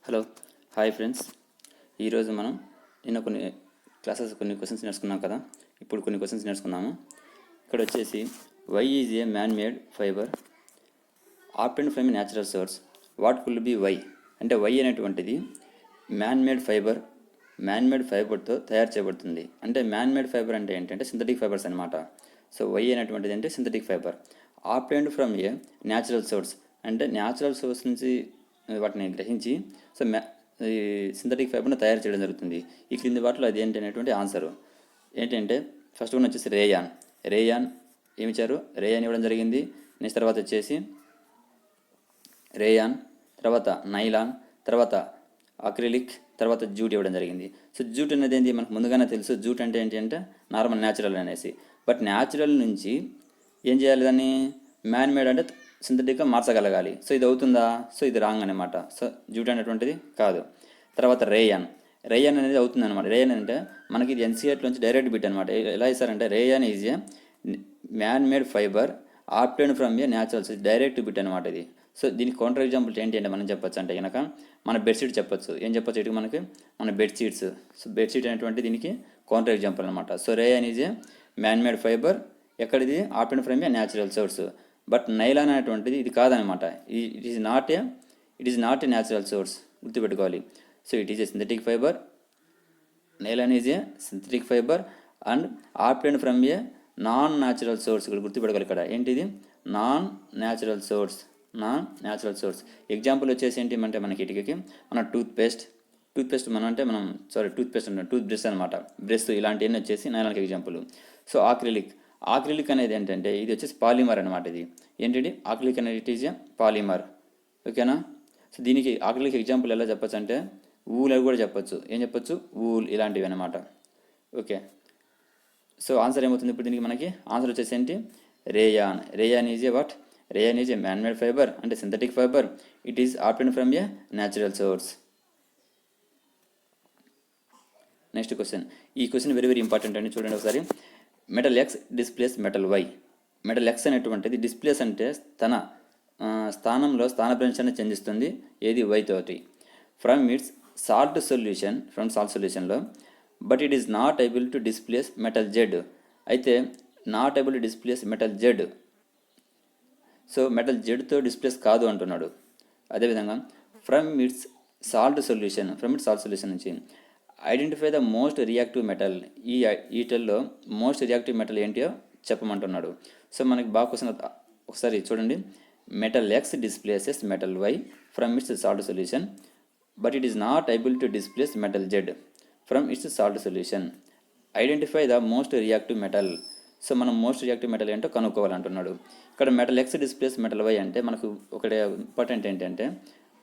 Hello hi friends. ఈరోజు మనం నిన్న కొన్ని క్వశ్చన్స్ నేర్చుకున్నాం కదా. ఇప్పుడు కొన్ని క్వశ్చన్స్ నేర్చుకున్నాము. ఇక్కడ వచ్చేసి Y is a man made fibre obtained from a natural source, what could be Y అంటే వై అనేటువంటిది మ్యాన్ మేడ్ ఫైబర్తో తయారు చేయబడుతుంది. అంటే మ్యాన్ మేడ్ ఫైబర్ అంటే ఏంటంటే సింథటిక్ ఫైబర్స్ అనమాట. సో వై అనేటువంటిది అంటే synthetic fibre. Obtained from a natural source అంటే న్యాచురల్ సోర్స్ నుంచి వాటిని గ్రహించి సో ఈ సింథటిక్ ఫైబర్ను తయారు చేయడం జరుగుతుంది. ఈ క్రింది వాటిలో అది ఏంటి అనేటువంటి ఆన్సరు ఏంటంటే ఫస్ట్ వన్ వచ్చేసి రేయాన్ ఏమి ఇచ్చారు, రేయాన్ ఇవ్వడం జరిగింది. నెక్స్ట్ తర్వాత వచ్చేసి రేయాన్, తర్వాత నైలాన్, తర్వాత అక్రిలిక్, తర్వాత జూట్ ఇవ్వడం జరిగింది. సో జూట్ అనేది ఏంటి మనకు ముందుగానే తెలుసు. జూట్ అంటే ఏంటి అంటే నార్మల్ న్యాచురల్ అనేసి. బట్ న్యాచురల్ నుంచి ఏం చేయాలి, దాన్ని మ్యాన్ మేడ్ అంటే సింథటిక్గా మార్చగలగాలి. సో ఇది అవుతుందా? సో ఇది రాంగ్ అనమాట. సో జూట్ అనేటువంటిది కాదు. తర్వాత రేయాన్ అనేది అవుతుంది అనమాట. రేయాన్ అంటే మనకి ఇది ఎన్సీఆర్టీ నుంచి డైరెక్ట్ బిట్ అనమాట. ఎలా ఇస్తారంటే rayon is a man made fibre obtained from a natural source, direct bit అనమాట ఇది. సో దీనికి కౌంటర్ ఎగ్జాంపుల్ ఏంటి అంటే మనం చెప్పొచ్చు అంటే కనుక మన బెడ్షీట్ చెప్పొచ్చు. ఏం చెప్పొచ్చు ఇటు మనకి మన బెడ్షీట్స్. సో బెడ్షీట్ అనేటువంటి దీనికి కౌంటర్ ఎగ్జాంపుల్ అనమాట. So rayon is a man made fibre, ఎక్కడిది obtained from a natural source. But nylon అనేటువంటిది ఇది కాదనమాట. It is not a natural source, గుర్తుపెట్టుకోవాలి. So it is a synthetic fibre. Nylon is a synthetic fibre and obtained from a non natural source. ఇక్కడ గుర్తుపెట్టుకోవాలి. ఇక్కడ ఏంటిది non natural source. Example వచ్చేసి ఏంటి అంటే మనకి ఇటుకకి మన టూత్ పేస్ట్ అంటే టూత్ బ్రష్ అనమాట. బ్రష్ ఇలాంటివన్నీ వచ్చేసి నైలాన్కి ఎగ్జాంపుల్. సో ఆక్రిలిక్ అనేది ఏంటంటే ఇది వచ్చేసి పాలిమర్ అనమాట. ఇది ఏంటి ఆక్రిలిక్ అనేది ఇట్ ఈజ్ ఏ పాలిమర్. ఓకేనా. సో దీనికి ఆక్రిలిక్ ఎగ్జాంపుల్ ఎలా చెప్పచ్చు అంటే ఊల్ అని కూడా చెప్పచ్చు. ఏం చెప్పొచ్చు? ఊల్ ఇలాంటివి అనమాట. ఓకే. సో ఆన్సర్ ఏమవుతుంది ఇప్పుడు దీనికి? మనకి ఆన్సర్ వచ్చేసి ఏంటి? Rayon is a what? Rayon is a man made fibre అంటే synthetic fibre. It is obtained from a natural source. Next question. ఈ క్వశ్చన్ వెరీ వెరీ ఇంపార్టెంట్ అండి. చూడండి ఒకసారి. Metal X displace metal Y. Metal X అనేటువంటిది displace అంటే తన స్థానంలో స్థానభ్రంశాన్ని చెందిస్తుంది. ఏది? వై తోటి. ఫ్రమ్ సాల్ట్ సొల్యూషన్లో but it is not able to displace metal Z. అయితే not able to displace metal Z. So metal జెడ్తో డిస్ప్లేస్ కాదు అంటున్నాడు. అదేవిధంగా ఫ్రమ్ ఇట్స్ సాల్ట్ సొల్యూషన్ నుంచి identify the most reactive metal. ఈటల్లో మోస్ట్ రియాక్టివ్ మెటల్ ఏంటో చెప్పమంటున్నాడు. సో మనకి బాగా క్వశ్చన్ ఒకసారి చూడండి. Metal X displaces metal Y from its salt solution but it is not able to displace metal Z from its salt solution. Identify the most reactive metal. So మనం most reactive metal ఏంటో కనుక్కోవాలంటున్నాడు. ఇక్కడ metal X displace metal Y అంటే మనకు ఒకటి important ఏంటంటే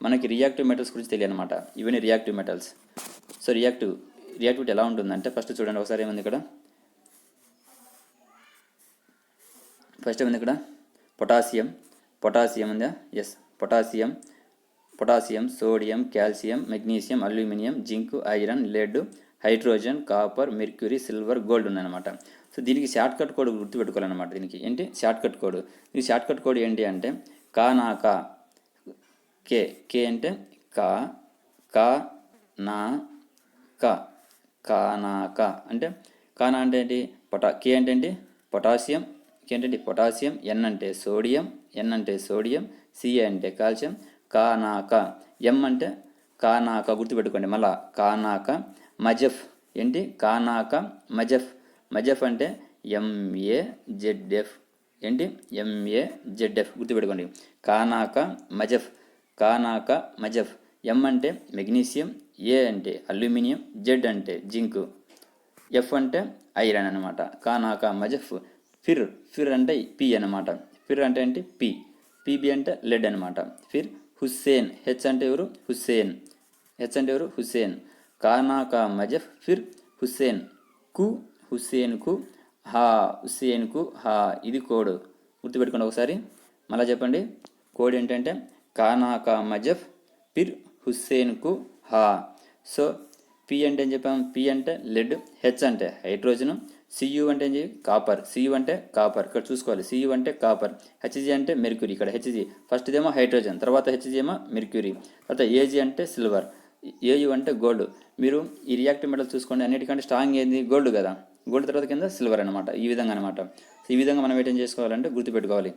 మనకి reactive metals గురించి తెలియనమాట. ఇవన్నీ రియాక్టివ్ మెటల్స్. సో రియాక్టివిటీ ఎలా ఉంటుందంటే ఫస్ట్ చూడండి ఒకసారి. ఏముంది ఇక్కడ? ఫస్ట్ ఏముంది ఇక్కడ? పొటాసియం ఉందా? Yes. Potassium, sodium, calcium, magnesium, aluminium, zinc, iron, lead, hydrogen, copper, mercury, silver, gold ఉందన్నమాట. సో దీనికి షార్ట్ కట్ కోడ్ గుర్తుపెట్టుకోవాలన్నమాట. దీనికి ఏంటి షార్ట్ కట్ కోడ్? ఈ షార్ట్ కట్ కోడ్ ఏంటి అంటే కానాకా. కే అంటే కానాక అంటే కానా అంటే ఏంటి? కే అంటే ఏంటి? పొటాసియం. కే అంటే పొటాసియం. ఎన్ అంటే సోడియం. సి అంటే కాల్షియం. కానాక. ఎం అంటే కానాక, గుర్తుపెట్టుకోండి. మళ్ళా కానాక. మజఫ్ ఏంటి? కానాక మజఫ్ అంటే MAZF. ఏంటి? MAZF గుర్తుపెట్టుకోండి. కానాక మజఫ్. ఎం అంటే మెగ్నీషియం, ఏ అంటే అల్యూమినియం, జెడ్ అంటే జింక్, ఎఫ్ అంటే ఐరన్ అనమాట. కానాక మజఫ్. ఫిర్ అంటే పి అనమాట. ఫిర్ అంటే ఏంటి? పిబి అంటే లెడ్ అనమాట. ఫిర్ హుస్సేన్. హెచ్ అంటే ఎవరు? హుస్సేన్. కానాక మజఫ్ ఫిర్ హుస్సేన్ కు హా. ఇది కోడ్, గుర్తుపెట్టుకోండి ఒకసారి. మళ్ళీ చెప్పండి. కోడ్ ఏంటంటే కానాక మజఫ్ ఫిర్ హుస్సేన్ కు హా. సో పి అంటే ఏం చెప్పాం? పి అంటే లెడ్, హెచ్ అంటే హైడ్రోజను, సియు అంటే ఏంటి కాపర్, సియు అంటే కాపర్, ఇక్కడ చూసుకోవాలి. సియు అంటే కాపర్, హెచ్జి అంటే మెర్క్యూరీ, ఇక్కడ హెచ్జి ఫస్ట్ ఏమో హైడ్రోజన్, తర్వాత హెచ్జి ఏమో మెర్క్యూరీ, తర్వాత ఏజీ అంటే సిల్వర్, ఏయు అంటే గోల్డ్. మీరు ఈ రియాక్టివ్ మెటల్ చూసుకోండి, అన్నిటికంటే స్ట్రాంగ్ ఏంది గోల్డ్ కదా, గోల్డ్ తర్వాత కింద సిల్వర్ అనమాట, ఈ విధంగా అనమాట. ఈ విధంగా మనం ఏం చేసుకోవాలంటే గుర్తుపెట్టుకోవాలి.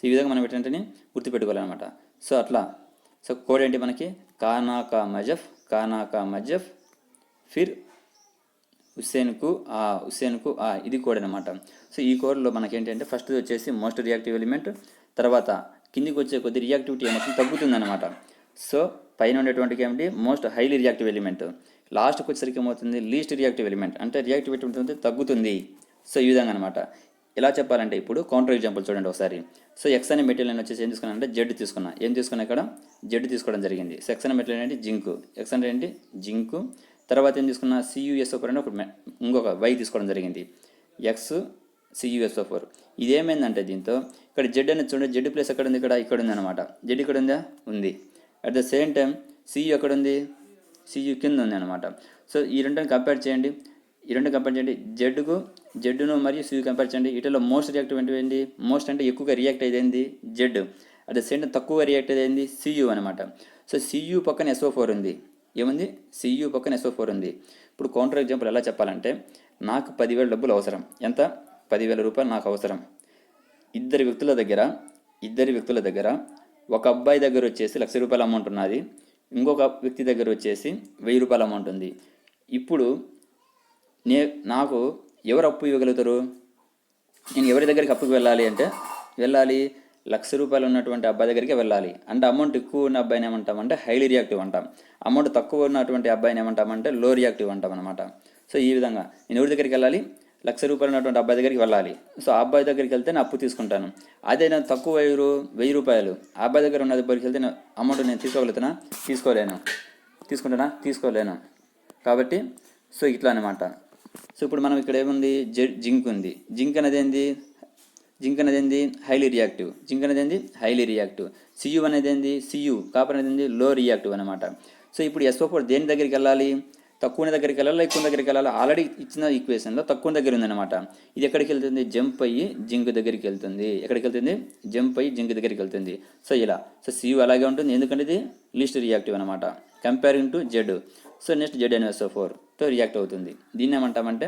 ఈ విధంగా మనం ఏంటంటే గుర్తుపెట్టుకోవాలన్నమాట. సో అట్లా, సో కోడ్ ఏంటి మనకి, కానాకా మజఫ్ ఫిర్ హుస్సేన్కు ఆ ఇది కోడ్ అనమాట. సో ఈ కోడ్లో మనకి ఏంటంటే ఫస్ట్ వచ్చేసి మోస్ట్ రియాక్టివ్ ఎలిమెంట్, తర్వాత కిందికి వచ్చే కొద్ది రియాక్టివిటీ ఏమవుతుంది తగ్గుతుందన్నమాట. సో పైన ఉండేటువంటికి ఏమిటి మోస్ట్ హైలీ రియాక్టివ్ ఎలిమెంట్, లాస్ట్కి వచ్చేసరికి ఏమవుతుంది లీస్ట్ రియాక్టివ్ ఎలిమెంట్, అంటే రియాక్టివిటీ ఉంటుంది తగ్గుతుంది. సో ఈ విధంగా అనమాట. ఎలా చెప్పాలంటే ఇప్పుడు కౌంటర్ ఎగ్జాంపుల్ చూడండి ఒకసారి. సో ఎక్స్ అనే మెటీరియల్ నేను వచ్చేసి ఏం తీసుకున్నాను అంటే జెడ్ తీసుకున్నా, ఏం తీసుకున్నా ఇక్కడ జెడ్ తీసుకోవడం జరిగింది. సో ఎక్స్ అనే మెటీరియల్ ఏంటి జింకు, ఎక్స్ అంటే ఏంటి జింకు, తర్వాత ఏం తీసుకున్నా సియుఎస్ఓ4 అని ఇంకొక వై తీసుకోవడం జరిగింది, ఎక్స్ సియుఎస్ఓ4. ఇదేమైందంటే దీంతో ఇక్కడ జెడ్ అనేది చూడండి, జెడ్ ప్లేస్ ఎక్కడ ఉంది, ఇక్కడ ఉంది అనమాట, జెడ్ ఇక్కడ ఉందా ఉంది. At the same time CU ఎక్కడ ఉంది, సియు కింద ఉంది అనమాట. సో ఈ రెండుని కంపేర్ చేయండి, జెడ్ను మరియు సియు కంపేర్ చేయండి. వీటిలో మోస్ట్ రియాక్టివ్ ఏంటి, మోస్ట్ అంటే ఎక్కువగా రియాక్ట్ అయ్యేది Z, at the same time తక్కువ రియాక్ట్ అయ్యేది సియు అనమాట. సో సియు పక్కన ఎస్ఓ4 ఉంది, ఏముంది సియు పక్కన ఎస్ఓ4 ఉంది. ఇప్పుడు కౌంటర్ ఎగ్జాంపుల్ ఎలా చెప్పాలంటే, నాకు 10,000 డబ్బులు అవసరం, ఎంత 10,000 రూపాయలు నాకు అవసరం. ఇద్దరి వ్యక్తుల దగ్గర ఒక అబ్బాయి దగ్గర వచ్చేసి 1,00,000 రూపాయల అమౌంట్ ఉన్నది, ఇంకొక వ్యక్తి దగ్గర వచ్చేసి 1,000 రూపాయల అమౌంట్ ఉంది. ఇప్పుడు నాకు ఎవరు అప్పు ఇవ్వగలుగుతారు, నేను ఎవరి దగ్గరికి అప్పుకి వెళ్ళాలి అంటే, 1,00,000 రూపాయలు ఉన్నటువంటి అబ్బాయి దగ్గరికి వెళ్ళాలి. అంటే అమౌంట్ ఎక్కువ ఉన్న అబ్బాయిని ఏమంటామంటే హైలీ రియాక్టివ్ అంటాం, అమౌంట్ తక్కువ ఉన్నటువంటి అబ్బాయిని ఏమంటామంటే లో రియాక్టివ్ అంటాం అనమాట. సో ఈ విధంగా నేను ఎవరి దగ్గరికి వెళ్ళాలి, 1,00,000 రూపాయలు ఉన్నటువంటి అబ్బాయి దగ్గరికి వెళ్ళాలి. సో ఆ అబ్బాయి దగ్గరికి వెళ్తే నేను అప్పు తీసుకుంటాను. అదే నేను తక్కువ 1,000 రూపాయలు ఆ అబ్బాయి దగ్గర ఉన్న దగ్గరికి వెళ్తే అమౌంట్ నేను తీసుకోగలుగుతానా, తీసుకోలేను. కాబట్టి సో ఇట్లా అనమాట. సో ఇప్పుడు మనం ఇక్కడ ఏముంది జింక్ ఉంది, జింక్ అనేది ఏంది హైలీ రియాక్టివ్, సియు అనేది ఏంది కాపర్ అనేది ఏంది లో రియాక్టివ్ అనమాట. సో ఇప్పుడు ఎస్ఓ4 దేని దగ్గరికి వెళ్ళాలి, తక్కువ దగ్గరికి వెళ్ళాలి, ఎక్కువ దగ్గరికి వెళ్ళాలి. ఆల్రెడీ ఇచ్చిన ఈక్వేషన్లో తక్కువ దగ్గర ఉందన్నమాట. ఇది ఎక్కడికి వెళ్తుంది, జంప్ అయ్యి జింక్ దగ్గరికి వెళ్తుంది. జింక్ దగ్గరికి వెళ్తుంది. సో ఇలా, సో సియు అలాగే ఉంటుంది, ఎందుకంటే ఇది లీస్ట్ రియాక్టివ్ అనమాట comparing to Z. So next Z అని ఎస్ఓ4తో రియాక్ట్ అవుతుంది. దీన్ని ఏమంటామంటే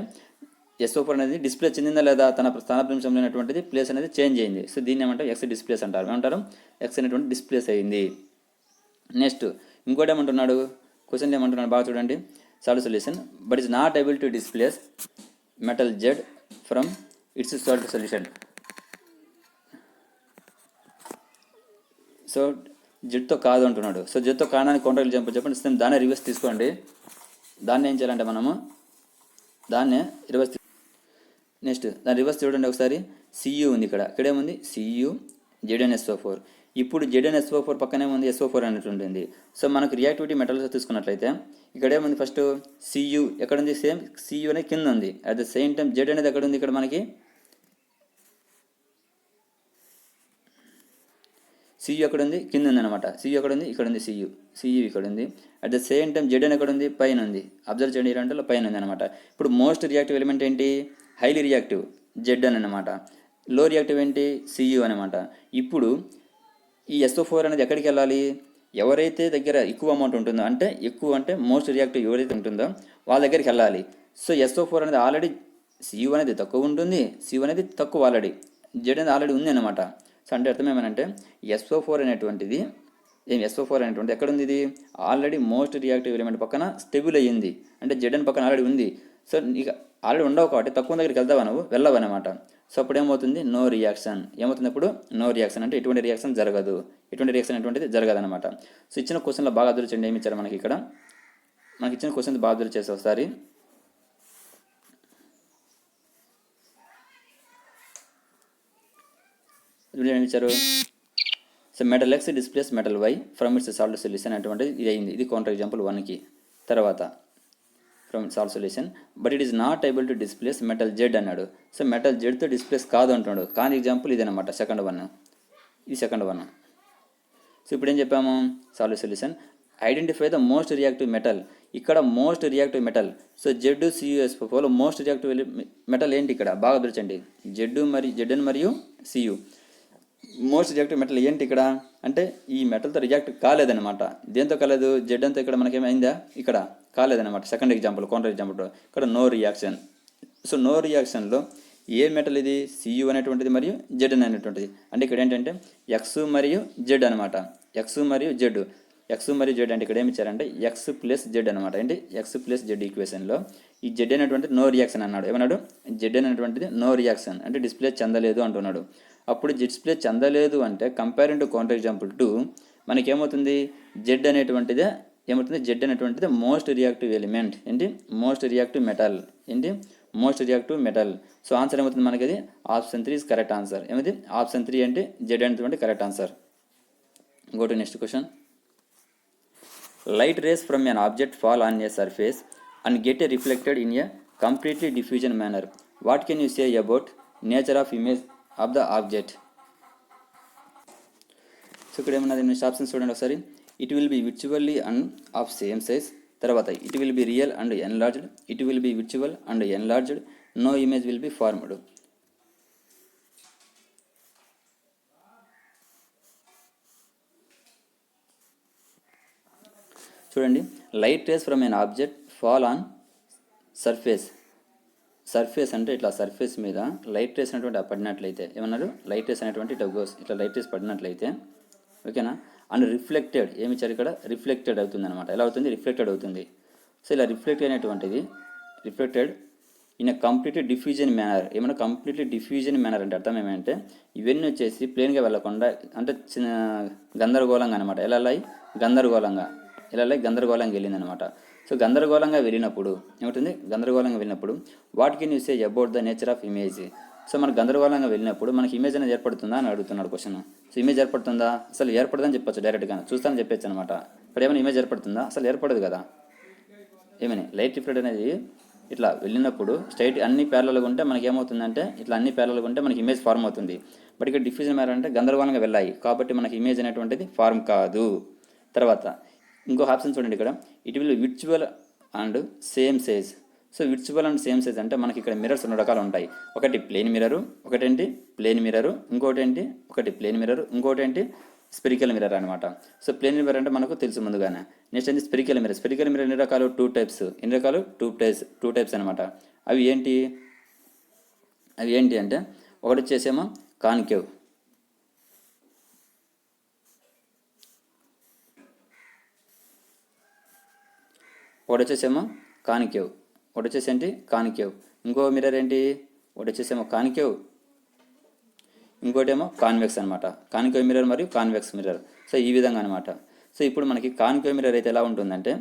ఎస్ఓ4 అనేది డిస్ప్లే చెందిందా లేదా, తన స్థానభ్రంశంలో ఉన్నటువంటిది ప్లేస్ అనేది చేంజ్ అయింది. సో దీన్ని ఏమంటారు ఎక్స్ డిస్ప్లేస్ అంటారు. ఏమంటారు ఎక్స్ అనేటువంటి డిస్ప్లేస్ అయింది. నెక్స్ట్ ఇంకోటి ఏమంటున్నాడు, క్వశ్చన్ ఏమంటున్నాడు బాగా చూడండి. Salt solution, but is not able to displace metal Z from its salt solution. So జెడ్తో కాదు అంటున్నాడు. సో జెడ్తో కాదని కౌంటర్ ఎగ్జాంపుల్ చెప్పండి, సేమ్ దాన్ని రివర్స్ తీసుకోండి. దాన్ని ఏం చేయాలంటే మనము దాన్నే రివర్స్. నెక్స్ట్ దాని రివర్స్ చూడండి ఒకసారి, సియు ఉంది ఇక్కడేముంది సియు జెడ్ఎన్ఎస్ఓ4. ఇప్పుడు జెడ్ఎన్ఎస్ఓ4 పక్కనే ఉంది ఎస్ఓ4 అనేది ఉంటుంది. సో మనకు రియాక్టివిటీ మెటల్స్ తీసుకున్నట్లయితే ఇక్కడేముంది ఫస్ట్ సియు ఎక్కడుంది, సేమ్ సియు అనేది కింద ఉంది. At the same time Z అనేది ఎక్కడ ఉంది, ఇక్కడ మనకి సియు ఎక్కడ ఉంది, కింద ఉంది అనమాట. సియు ఎక్కడ ఉంది, ఇక్కడ ఉంది సియు ఇక్కడ ఉంది. At the same time Z అని ఎక్కడ ఉంది, పైన ఉంది. అబ్జర్వ్ చేయండి, రెండులో పైన ఉంది అనమాట. ఇప్పుడు మోస్ట్ రియాక్టివ్ ఎలిమెంట్ ఏంటి, హైలీ రియాక్టివ్ జెడ్ అని అనమాట. లో రియాక్టివ్ ఏంటి, సియు అనమాట. ఇప్పుడు ఈ ఎస్ఓ4 అనేది ఎక్కడికి వెళ్ళాలి, ఎవరైతే దగ్గర ఎక్కువ అమౌంట్ ఉంటుందో, అంటే మోస్ట్ రియాక్టివ్ ఎవరైతే ఉంటుందో వాళ్ళ దగ్గరికి వెళ్ళాలి. సో ఎస్ఓ4 అనేది ఆల్రెడీ సియు అనేది తక్కువ ఉంటుంది, సియు అనేది తక్కువ ఆల్రెడీ, జెడ్ అనేది ఆల్రెడీ ఉంది అనమాట. సో అంటే అర్థం ఏమనంటే ఎస్ఓ4 అనేటువంటిది ఎక్కడ ఉంది, ఇది ఆల్రెడీ మోస్ట్ రియాక్టివ్ ఎలిమెంట్ పక్కన స్టెబుల్ అయ్యింది, అంటే జెడ్ అని పక్కన ఆల్రెడీ ఉంది. సో ఇక ఆల్రెడీ ఉండవు కాబట్టి తక్కువ దగ్గరికి వెళ్తావా నువ్వు, వెళ్ళవన్నమాట. సో అప్పుడు ఏమవుతుంది, నో రియాక్షన్. ఏమవుతుంది అప్పుడు, నో రియాక్షన్ అంటే ఎటువంటి రియాక్షన్ జరగదు, జరగదన్నమాట. సో ఇచ్చిన క్వశ్చన్లో బాగా అబ్జర్వ్ చేయండి, ఏమి ఇచ్చారు మనకి ఇక్కడ. మనకి ఇచ్చిన క్వశ్చన్ బాగా అబ్జర్వ్ చేస్తే ఒకసారి ఏమి ఇచ్చారు. So metal X displace metal Y from its salt solution అటువంటిది ఇది అయింది. ఇది కౌంటర్ ఎగ్జాంపుల్ 1కి. తర్వాత from salt solution, but it is not able to displace metal Z అన్నాడు. సో మెటల్ జెడ్తో డిస్ప్లేస్ కాదు అంటున్నాడు. కానీ ఎగ్జాంపుల్ ఇదనమాట, సెకండ్ వన్. ఇది సెకండ్ వన్. సో ఇప్పుడు ఏం చెప్పాము, salt solution. Identify the most reactive metal. ఇక్కడ most reactive metal. So Z C U S O most reactive metal ఏంటి ఇక్కడ బాగా గుర్తించండి. జెడ్ మరియు సియు మోస్ట్ రియాక్టివ్ మెటల్ ఏంటి ఇక్కడ అంటే ఈ మెటల్తో రియాక్ట్ కాలేదనమాట. దేంతో కాలేదు, జెడ్ అంతా ఇక్కడ మనకేమైందా, ఇక్కడ కాలేదనమాట. సెకండ్ ఎగ్జాంపుల్, కౌంటర్ ఎగ్జాంపుల్, ఇక్కడ నో రియాక్షన్. సో నో రియాక్షన్లో ఏ మెటల్ ఇది, సియు అనేటువంటిది మరియు జెడ్ అనేటువంటిది. అంటే ఇక్కడ ఏంటంటే ఎక్స్ మరియు జెడ్ అనమాట. ఎక్స్ మరియు జెడ్ అంటే ఇక్కడ ఏమి ఇచ్చారంటే ఎక్స్ ప్లస్ జెడ్ అనమాట. ఏంటి ఎక్స్ ప్లస్ జెడ్ ఈక్వేషన్లో ఈ జెడ్ అనేటువంటిది నో రియాక్షన్ అన్నాడు. ఏమన్నాడు, జెడ్ అనేటువంటిది నో రియాక్షన్ అంటే డిస్ప్లే చెందలేదు అంటున్నాడు. అప్పుడు డిస్ప్లే చెందలేదు అంటే కంపేరింగ్ టు కౌంటర్ ఎగ్జాంపుల్ 2 మనకేమవుతుంది, జెడ్ అనేటువంటిదే ఏమవుతుంది, జెడ్ అనేటువంటిది మోస్ట్ రియాక్టివ్ ఎలిమెంట్. ఏంటి మోస్ట్ రియాక్టివ్ మెటల్. ఏంటి most reactive metal. So answer ఏమవుతుంది మనకి, అది ఆప్షన్ 3 ఇస్ కరెక్ట్ ఆన్సర్. ఏమైంది ఆప్షన్ 3 అంటే జెడ్ అనేటువంటి correct answer. Go to next question. Light rays from an object fall on a surface and get reflected in a completely diffusion manner. What can you say about nature of image of the object? So ఇక్కడ ఏమన్నది, next options చూడండి ఒకసారి. It will be virtually and of same size. తర్వాత it will be real and enlarged. It will be virtual and enlarged. No image will be formed. చూడండి, light rays from an object fall on surface అంటే ఇట్లా surface మీద light race అనేటువంటి పడినట్లయితే ఏమన్నారు, light race అనేటువంటి ఇట్లా light race పడినట్లయితే ఓకేనా. And reflected ఏమి ఇచ్చారు ఇక్కడ, రిఫ్లెక్టెడ్ అవుతుంది అనమాట. ఎలా అవుతుంది, రిఫ్లెక్టెడ్ అవుతుంది. సో ఇలా రిఫ్లెక్ట్ అయినటువంటిది reflected in complete diffusion manner. ఏమన్నా కంప్లీట్లీ డిఫ్యూజన్ మేనర్ అంటే అర్థం ఏమంటే ఇవన్నీ వచ్చేసి ప్లేన్గా వెళ్ళకుండా అంటే గందరగోళంగా అనమాట. ఎలా గందరగోళంగా వెళ్ళిందనమాట. సో గందరగోళంగా వెళ్ళినప్పుడు ఏమవుతుంది, గందరగోళంగా వెళ్ళినప్పుడు what can you say about the nature of image. So మనకు గందరగోళంగా వెళ్ళినప్పుడు మనకి ఇమేజ్ అనేది ఏర్పడుతుందా అని అడుగుతున్నాడు క్వశ్చన్. సో ఇమేజ్ ఏర్పడుతుందా, అసలు ఏర్పడదని చెప్పొచ్చు డైరెక్ట్గా, చూస్తానని చెప్పచ్చు అనమాట. ఇక్కడ ఏమైనా ఇమేజ్ ఏర్పడుతుందా, అసలు ఏర్పడదు కదా. ఏమని లైట్ రిఫ్లెక్ట్ అనేది ఇట్లా వెళ్ళినప్పుడు స్ట్రైట్ అన్ని ప్యారలల్గా ఉంటే మనకి ఏమవుతుందంటే ఇట్లా అన్ని ప్యారలల్గా ఉంటే మనకి ఇమేజ్ ఫార్మ్ అవుతుంది. బట్ ఇక్కడ డిఫ్యూజన్ మేనర్ అంటే గందరగోళంగా వెళ్ళాయి కాబట్టి మనకి ఇమేజ్ అనేటువంటిది ఫార్మ్ కాదు. తర్వాత ఇంకో ఆప్షన్ చూడండి, ఇక్కడ it will virtual and same size. So virtual and same size అంటే మనకి ఇక్కడ మిరర్స్ 2 రకాలు ఉంటాయి. ఒకటి ప్లేన్ మిరరు, ఇంకోటి ప్లేన్ మిరరు, స్పెరికల్ మిరర్ అనమాట. సో ప్లేన్ మిరర్ అంటే మనకు తెలుసు ముందుగానే. నెక్స్ట్ ఏంటి స్పెరికల్ మిరర్ ఎన్ని రకాలు, 2 టైప్స్. ఎన్ని రకాలు, 2 టైప్స్ అనమాట. అవి ఏంటి అంటే ఒకటి వచ్చేసేమో కాన్కేవ్, ఒకటి వచ్చేసేమో కాన్కేవ్. ఇంకో మిర్రర్ ఏంటి, ఒకటి వచ్చేసేమో కాన్కేవ్, ఇంకోటేమో కాన్వెక్స్ అనమాట. కాన్కేవ్ మిర్రర్ మరియు కాన్వెక్స్ మిర్రర్. సో ఈ విధంగా అనమాట. సో ఇప్పుడు మనకి కాన్కేవ్ మిర్రర్ అయితే ఎలా ఉంటుందంటే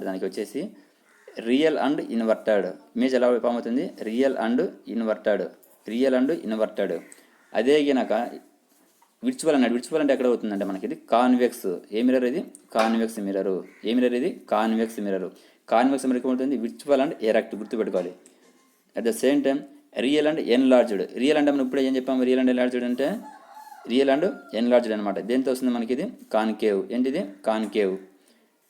దానికి వచ్చేసి రియల్ అండ్ ఇన్వర్టెడ్. ఇమేజ్ ఎలా ఫామ్ అవుతుంది, రియల్ అండ్ ఇన్వర్టెడ్. అదే గినక విర్చువల్ అంటే ఎక్కడ అవుతుందంటే మనకి ఇది కాన్వెక్స్. ఏ మిర్రర్ ఇది, కాన్వెక్స్ మిర్రరు. కాన్వెక్స్ మిర్రర్ ఏమవుతుంది, విర్చువల్ అండ్ ఎరెక్ట్, గుర్తుపెట్టుకోవాలి. At the same time real and enlarged. Real అంటే మనం ఇప్పుడు ఏం చెప్పాము, రియల్ అండ్ ఎన్లార్జ్డ్ అంటే అనమాట. దేంతో వస్తుంది మనకి ఇది కాన్కేవ్. ఏంటిది concave,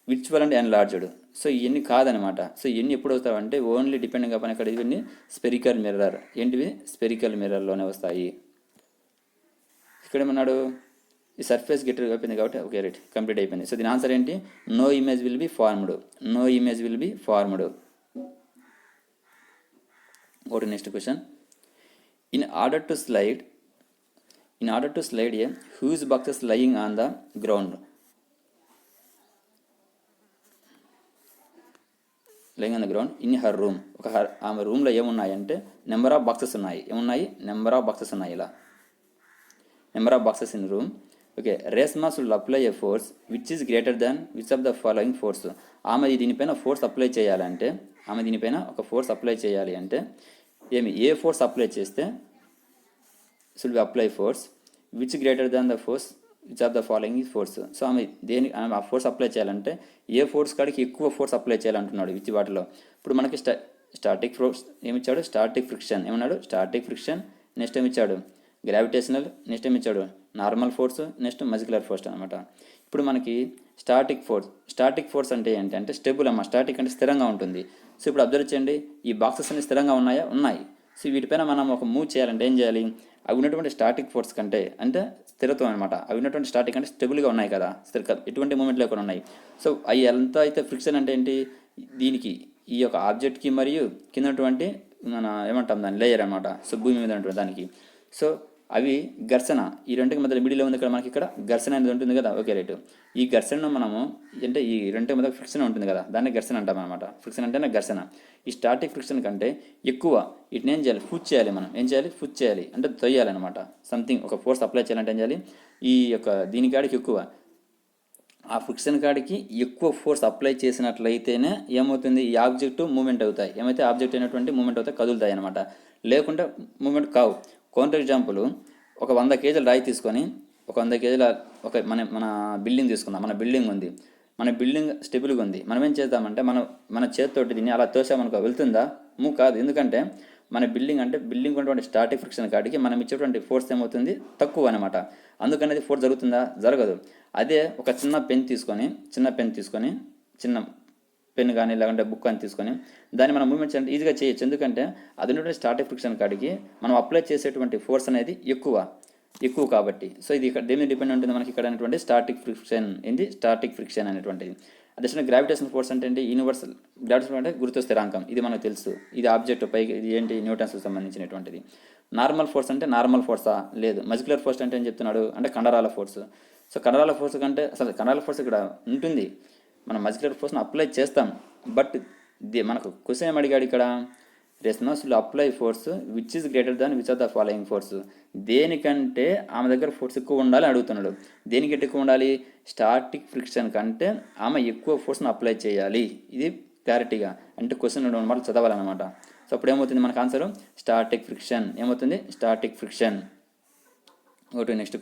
virtual and enlarged. So ఇవన్నీ కాదనమాట. సో ఇవన్నీ ఎప్పుడు వస్తాయంటే ఓన్లీ డిపెండింగ్ అపాన్ ఇక్కడ ఇవన్నీ స్పెరికల్ మిర్రర్. ఏంటివి స్పెరికల్ మిర్రర్లోనే వస్తాయి. ఇక్కడ ఏమన్నాడు, ఈ సర్ఫేస్ గెట్ అయిపోయింది కాబట్టి ఓకే రైట్ కంప్లీట్ అయిపోయింది. సో దీని ఆన్సర్ ఏంటి, no image will be formed. Go to next question. In order to slide a huge box is lying on the ground. In her room. ఆమె రూమ్లో ఏమున్నాయంటే number of boxes ఉన్నాయి. Number of boxes in room. Okay, Reshma should apply a force which is greater than which of the following force. ఆమె దీనిపైన force apply చేయాలంటే ఒక force apply చేయాలి అంటే ఏ ఫోర్స్ అప్లై చేస్తే should be apply force which greater than the force which of the following is force. So ఆమె ఆ force apply చేయాలంటే ఏ ఫోర్స్ కాడికి ఎక్కువ ఫోర్స్ అప్లై చేయాలంటున్నాడు విచ్ వాటిలో. ఇప్పుడు మనకి స్టాటిక్ ఫోర్స్ ఏమిచ్చాడు, స్టాటిక్ ఫ్రిక్షన్ ఏమన్నాడు, స్టాటిక్ ఫ్రిక్షన్. నెక్స్ట్ ఏమిచ్చాడు, గ్రావిటేషనల్. నెక్స్ట్ ఏమిచ్చాడు, normal force. Next molecular force అనమాట. ఇప్పుడు మనకి స్టాటిక్ ఫోర్స్ అంటే ఏంటి అంటే స్టేబుల్ అమ్మ. స్టాటిక్ అంటే స్థిరంగా ఉంటుంది. సో ఇప్పుడు అబ్జర్వ్ చేయండి, ఈ బాక్సెస్ అన్ని స్థిరంగా ఉన్నాయా, ఉన్నాయి. సో వీటిపైన మనం ఒక మూవ్ చేయాలంటే ఏం చేయాలి, అవి ఉన్నటువంటి స్టాటిక్ ఫోర్స్ కంటే అంటే స్థిరత్వం అనమాట. అవి ఉన్నటువంటి స్టాటిక్ అంటే స్టేబుల్గా ఉన్నాయి కదా, ఎటువంటి మూమెంట్ లేకుండా ఉన్నాయి. సో అవి ఎంత అయితే ఫ్రిక్షన్ అంటే ఏంటి, దీనికి ఈ యొక్క ఆబ్జెక్ట్కి మరియు కిందటువంటి మన ఏమంటాం దాని లేయర్ అనమాట. సో భూమి మీద ఉంటుంది దానికి. సో అవి ఘర్షణ, ఈ రెండుకి మధ్యలో మిడిల్లో ఉంది ఇక్కడ మనకి, ఇక్కడ ఘర్షణ అనేది ఉంటుంది కదా. Okay right. ఈ ఘర్షణను మనము అంటే ఈ రెండుకి మధ్య ఫ్రిక్షన్ ఉంటుంది కదా, దాన్ని ఘర్షణ అంటాం అనమాట. ఫ్రిక్షన్ అంటేనే ఘర్షణ. ఈ స్టాటిక్ ఫ్రిక్షన్ కంటే ఎక్కువ వీటిని ఏం చేయాలి, పుష్ చేయాలి. మనం ఏం చేయాలి, పుష్ చేయాలి అంటే తొయ్యాలన్నమాట. సంథింగ్ ఒక ఫోర్స్ అప్లై చేయాలంటే ఏం చేయాలి, ఈ యొక్క దీనికాడికి ఎక్కువ, ఆ ఫ్రిక్షన్ కాడికి ఎక్కువ ఫోర్స్ అప్లై చేసినట్లయితేనే ఏమవుతుంది, ఈ ఆబ్జెక్ట్ మూమెంట్ అవుతాయి. ఏమైతే ఆబ్జెక్ట్ అయినటువంటి మూమెంట్ అవుతాయి, కదులుతాయి అనమాట. లేకుంటే మూమెంట్ కావు. కౌంటర్ ఎగ్జాంపుల్, ఒక 100 కేజీల రాయి తీసుకొని ఒక 100 కేజీల ఒక మన బిల్డింగ్ తీసుకుందాం. మన బిల్డింగ్ ఉంది, మన బిల్డింగ్ స్టెబుల్గా ఉంది. మనం ఏం చేద్దామంటే మన చేతితోటి దీన్ని అలా తోసామనుకో, వెళ్తుందా, మూవ్ కాదు. ఎందుకంటే మన బిల్డింగ్ ఉన్నటువంటి స్టాటిక్ ఫ్రిక్షన్ కాడికి మనం ఇచ్చేటువంటి ఫోర్స్ ఏమవుతుంది, తక్కువ అనమాట. అందుకనేది ఫోర్స్ జరుగుతుందా, జరగదు. అదే ఒక చిన్న పెన్ తీసుకొని చిన్న పెన్ కానీ లేకుంటే బుక్ అని తీసుకొని దాన్ని మనం మూవ్మెంట్స్ అంటే ఈజీగా చేయొచ్చు. ఎందుకంటే అది ఉన్నటువంటి స్టాటిక్ ఫ్రిక్షన్ కాడికి మనం అప్లై చేసేటువంటి ఫోర్స్ అనేది ఎక్కువ కాబట్టి. సో ఇది ఇక్కడ దేని డిపెండ్ ఉంటుంది మనకి ఇక్కడ అనేటువంటి స్టాటిక్ ఫ్రిక్షన్ అనేటువంటిది. అదే గ్రావిటేషన్ ఫోర్స్ అంటే ఏంటి, యూనివర్సల్ గ్రావిటేషన్ అంటే గురుత్వ స్థిరాంకం. ఇది మనకు తెలుసు, ఇది ఆబ్జెక్ట్ పైకి, ఇది ఏంటి, న్యూటన్స్కి సంబంధించినటువంటిది. నార్మల్ ఫోర్స్ అంటే నార్మల్ ఫోర్సా, లేదు. మజికులర్ ఫోర్స్ అంటే ఏం చెప్తున్నాడు అంటే కండరాల ఫోర్స్. సో కండరాల ఫోర్స్ కంటే అసలు కండరాల ఫోర్స్ ఇక్కడ ఉంటుంది, మనం మజికులర్ ఫోర్స్ని అప్లై చేస్తాం. బట్ మనకు క్వశ్చన్ ఏం అడిగాడు ఇక్కడ, response will apply force which is greater than which of the following force. దేనికంటే ఆమె దగ్గర ఫోర్స్ ఎక్కువ ఉండాలి అడుగుతున్నాడు. దేనికంటే ఎక్కువ ఉండాలి, స్టాటిక్ ఫ్రిక్షన్ కంటే ఆమె ఎక్కువ ఫోర్స్ని అప్లై చేయాలి. ఇది క్లారిటీగా అంటే క్వశ్చన్ 2 మార్కులు చదవాలన్నమాట. సో అప్పుడు ఏమవుతుంది మనకు ఆన్సర్ స్టాటిక్ ఫ్రిక్షన్. ఏమవుతుంది, స్టాటిక్ ఫ్రిక్షన్. Okay next